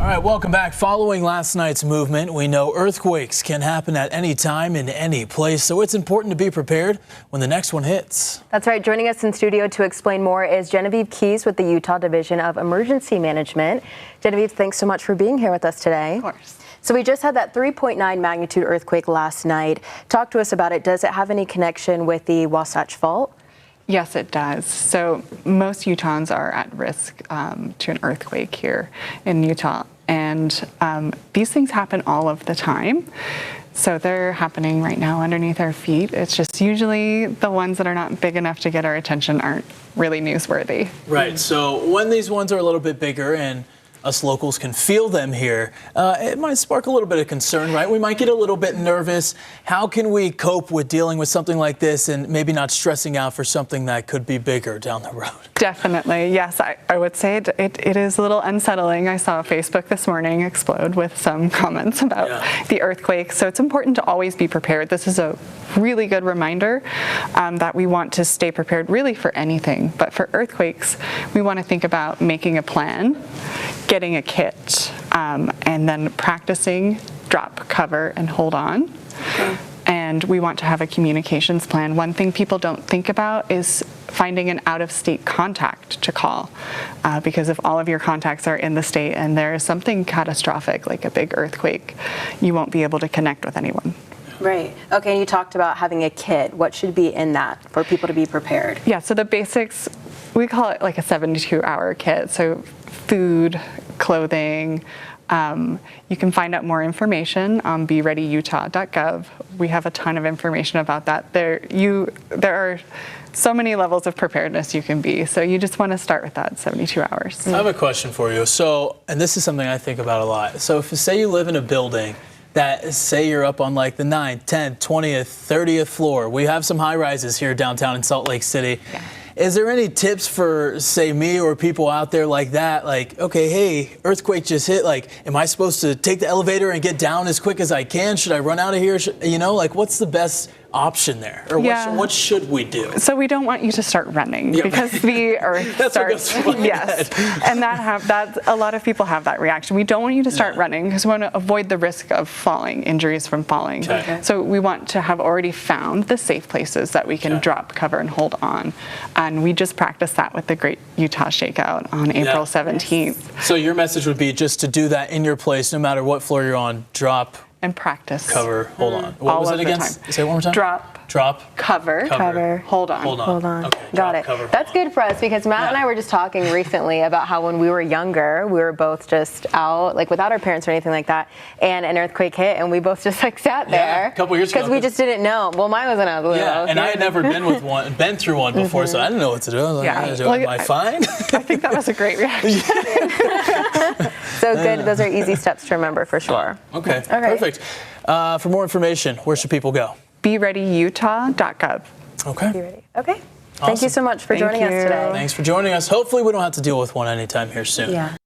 All right, welcome back. Following last night's movement, we know earthquakes can happen at any time in any place, so it's important to be prepared when the next one hits. That's right. Joining us in studio to explain more is Genevieve Keys with the Utah Division of Emergency Management. Genevieve, thanks so much for being here with us today. Of course. So we just had that 3.9 magnitude earthquake last night. Talk to us about it. Does it have any connection with the Wasatch Fault? Yes, it does. So most Utahns are at risk to an earthquake here in Utah. And these things happen all of the time. So they're happening right now underneath our feet. It's just usually the ones that are not big enough to get our attention aren't really newsworthy. Right. So when these ones are a little bit bigger and us locals can feel them here, it might spark a little bit of concern, right? We might get a little bit nervous. How can we cope with dealing with something like this and maybe not stressing out for something that could be bigger down the road? Definitely, yes. I would say it is a little unsettling. I saw Facebook this morning explode with some comments about the earthquake. So it's important to always be prepared. This is a really good reminder that we want to stay prepared really for anything. But for earthquakes, we want to think about making a plan, getting a kit, and then practicing drop, cover, and hold on. And we want to have a communications plan. One thing people don't think about is finding an out-of-state contact to call, because if all of your contacts are in the state and there is something catastrophic like a big earthquake, you won't be able to connect with anyone. Right. Okay, and you talked about having a kit. What should be in that for people to be prepared? Yeah, so the basics, we call it like a 72-hour kit. So food, clothing. You can find out more information on bereadyutah.gov. We have a ton of information about that. There are so many levels of preparedness you can be. So you just want to start with that 72 hours. I have a question for you. So, and this is something I think about a lot. So if say you live in a building that, say you're up on like the 9th, 10th, 20th, 30th floor. We have some high rises here downtown in Salt Lake City. Yeah. Is there any tips for, say, me or people out there like that? Like, okay, hey, earthquake just hit. Like, am I supposed to take the elevator and get down as quick as I can? Should I run out of here? You know, like, what's the best option there? Or what should we do? So we don't want you to start running because the earth starts. Yes, and that a lot of people have that reaction. We don't want you to start running because we want to avoid the risk of falling, injuries from falling. Okay. So we want to have already found the safe places that we can drop, cover, and hold on. And we just practiced that with the Great Utah Shakeout on April 17th. So your message would be just to do that in your place, no matter what floor you're on. Drop. And practice. Cover, hold on. What was it again? Say it one more time. Drop. Cover. Hold on. Okay. Got it. That's good for us because Matt and I were just talking recently about how when we were younger, we were both just out, like without our parents or anything like that, and an earthquake hit, and we both just like sat there. A couple years ago. Because we just didn't know. Well, mine wasn't a little. Yeah, and I had never been through one before, so I didn't know what to do. I was like, am I fine? I think that was a great reaction. So good. Those are easy steps to remember for sure. Okay. Perfect. For more information, where should people go? bereadyutah.gov. Okay. Be ready. Okay. Awesome. Thank you so much for joining us today. Thanks for joining us. Hopefully we don't have to deal with one anytime here soon. Yeah.